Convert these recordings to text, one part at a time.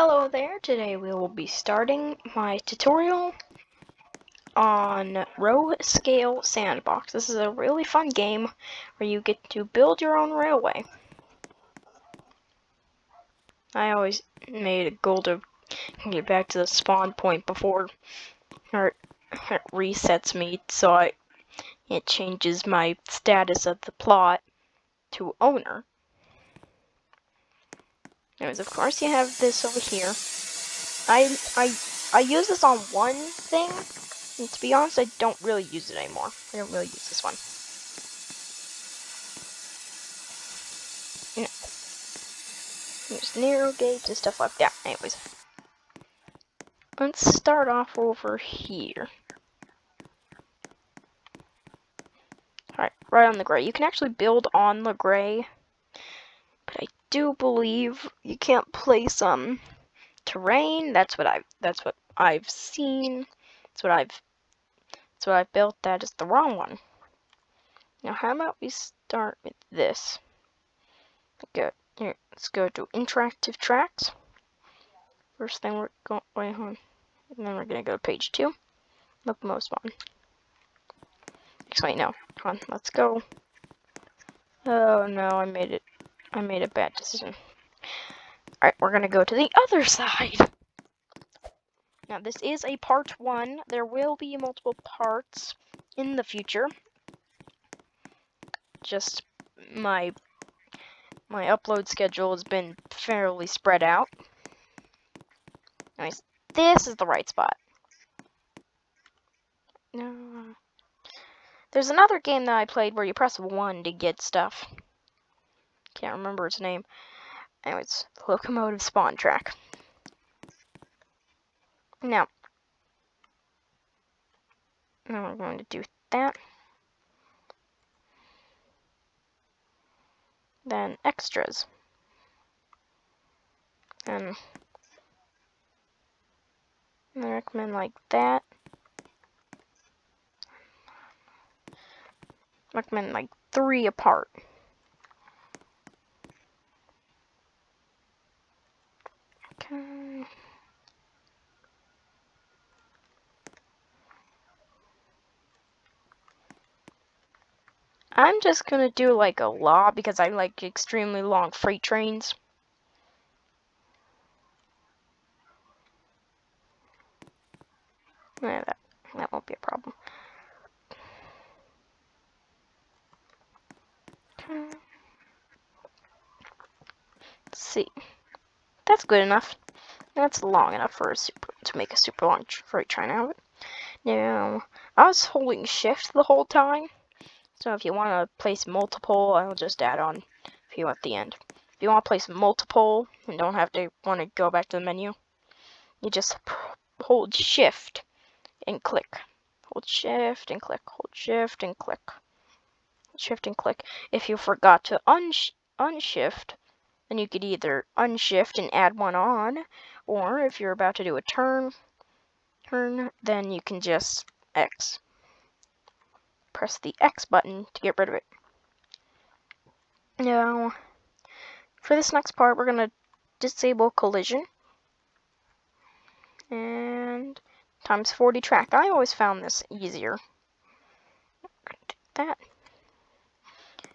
Hello there, today we will be starting my tutorial on Row Scale Sandbox. This is a really fun game where you get to build your own railway. I always made a goal to get back to the spawn point before it resets me, so it changes my status of the plot to owner. Anyways, of course you have this over here. I use this on one thing, and to be honest, I don't really use it anymore. I don't really use this one. No. There's narrow gauge and stuff like that. Anyways, let's start off over here. Alright, right on the gray. You can actually build on the gray, but I do believe you can't place terrain. That's what I've seen. That's what I've built. That is the wrong one. Now, how about we start with this? Good. Here, let's go to interactive tracks. First thing we're going, wait, hold on. And then we're gonna go to page 2. Locomotive spawn. Actually, no. Hold on, let's go. Oh no, I made a bad decision. Alright, we're gonna go to the other side. Now, this is a part 1. There will be multiple parts in the future. Just my upload schedule has been fairly spread out. Anyways, this is the right spot. No. There's another game that I played where you press 1 to get stuff. Can't remember its name. Anyways, locomotive spawn track. Now we're going to do that. Then extras. And I recommend like that. I recommend like 3 apart. Okay. I'm just gonna do like a lot because I like extremely long freight trains. Yeah, that won't be a problem. Okay. Let's see. That's good enough. That's long enough for to make a super long freight train out of it. Now, I was holding shift the whole time, so if you want to place multiple, I'll just add on a few at the end. If you want to place multiple and don't have to want to go back to the menu, you just hold shift and click. Hold shift and click. Hold shift and click. Shift and click. If you forgot to unshift, then you could either unshift and add one on, or if you're about to do a turn, then you can just X. Press the X button to get rid of it. Now, for this next part, we're going to disable collision. And times 40 track. I always found this easier. Do that.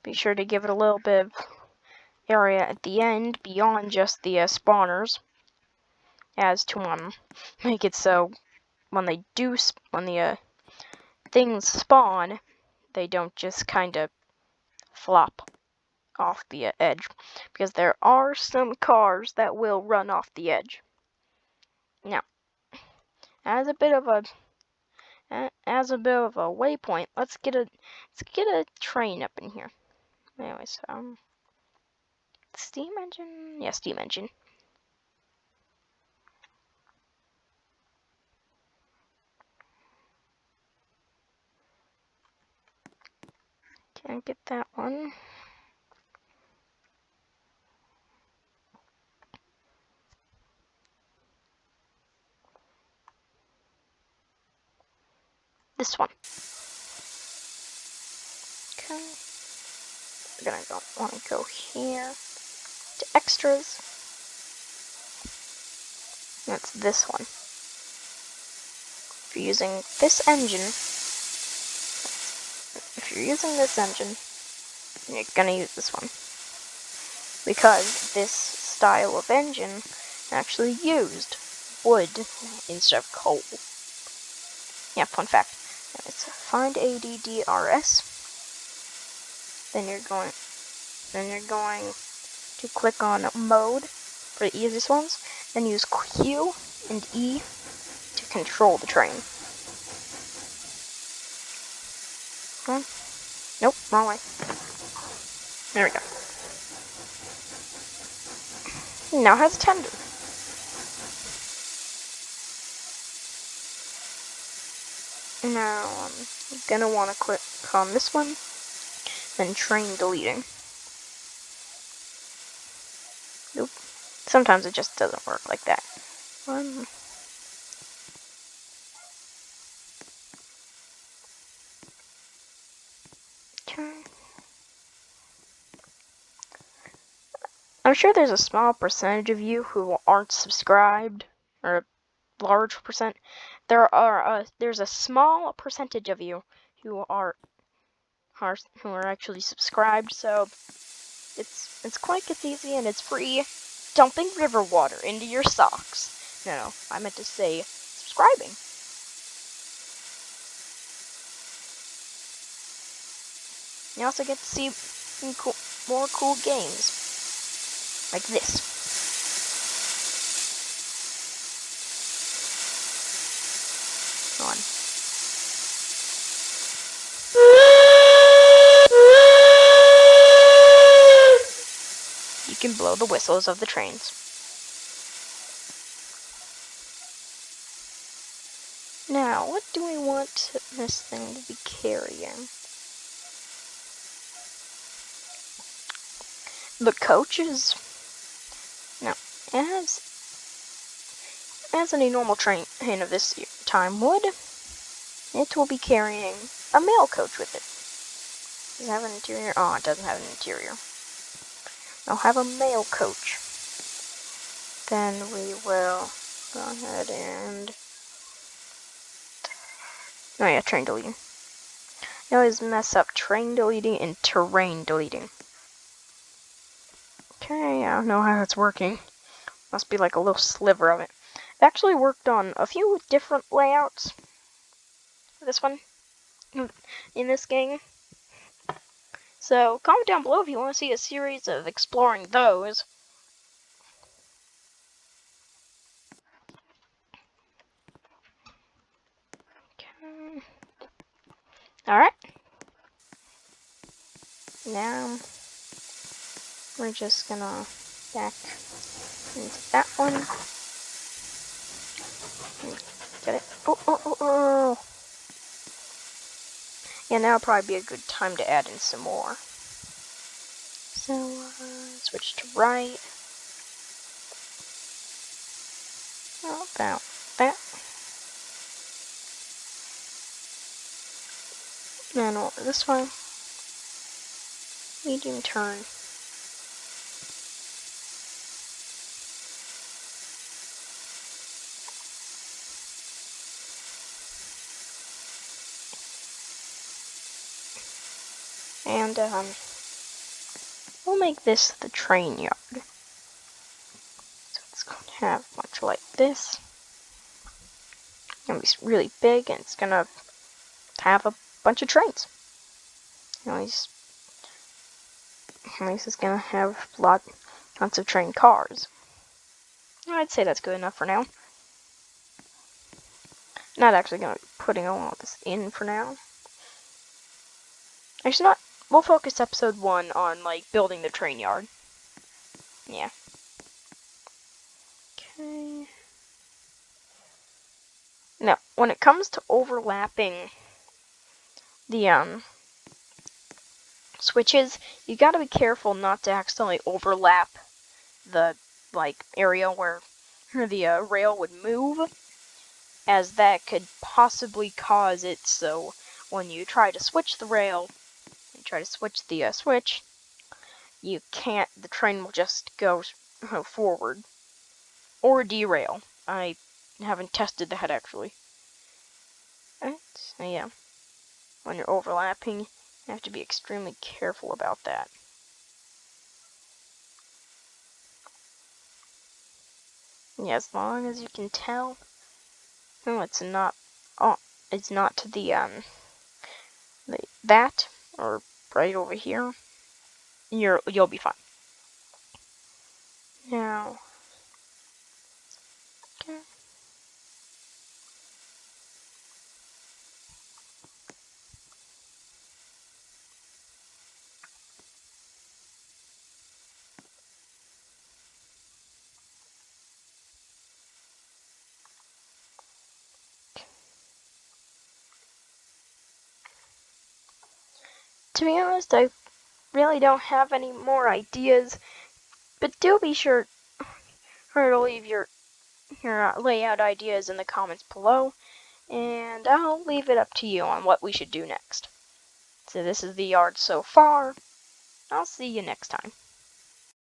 Be sure to give it a little bit of area at the end beyond just the spawners, as to make it so when the things spawn, they don't just kind of flop off the edge, because there are some cars that will run off the edge. Now, as a bit of a waypoint, let's get a train up in here. Anyways, steam engine, yeah, steam engine. Can't get that one. This one. Okay. We're gonna want to go here to extras. That's this one. If you're using this engine, you're gonna use this one. Because this style of engine actually used wood instead of coal. Yeah, fun fact. It's find ADDRS. Then you're going to click on mode for the easiest ones. Then use Q and E to control the train. Okay. Nope, wrong way. There we go. Now it has a tender. Now I'm gonna want to click on this one, then train deleting. Nope. Sometimes it just doesn't work like that. Okay. I'm sure there's a small percentage of you who aren't subscribed, or a large percent. There's a small percentage of you who are actually subscribed. So it's quick, it's easy, and it's free. Dumping river water into your socks. No, I meant to say subscribing. You also get to see more cool games like this. On. You can blow the whistles of the trains. Now, what do we want this thing to be carrying? The coaches? No, as any normal train of this time would, it will be carrying a mail coach with it. Does it have an interior? Oh, it doesn't have an interior. I'll have a mail coach. Then we will go ahead and... Oh yeah, train deleting. I always mess up train deleting and terrain deleting. Okay, I don't know how it's working. Must be like a little sliver of it. I've actually worked on a few different layouts. This one, in this game. So comment down below if you want to see a series of exploring those. Okay. Alright. Now we're just gonna back into that one. Get it? Oh. Yeah, now would probably be a good time to add in some more. So, switch to right. How about that? And over this one. Medium turn. And, we'll make this the train yard. So it's going to have much like this. It's going to be really big, and it's going to have a bunch of trains. At least it's going to have lots of train cars. I'd say that's good enough for now. Not actually going to be putting all this in for now. Actually, not. We'll focus episode 1 on, like, building the train yard. Yeah. Okay. Now, when it comes to overlapping the, switches, you gotta be careful not to accidentally overlap the, like, area where the, rail would move, as that could possibly cause it so when you try to switch the rail, you try to switch the, switch, you can't, the train will just go forward, or derail. I haven't tested that actually. So yeah, when you're overlapping, you have to be extremely careful about that. Yeah, as long as you can tell, no, it's not. Oh, it's not to that or right over here. You'll be fine. Now, okay. To be honest, I really don't have any more ideas, but do be sure to leave your layout ideas in the comments below, and I'll leave it up to you on what we should do next. So this is the yard so far. I'll see you next time.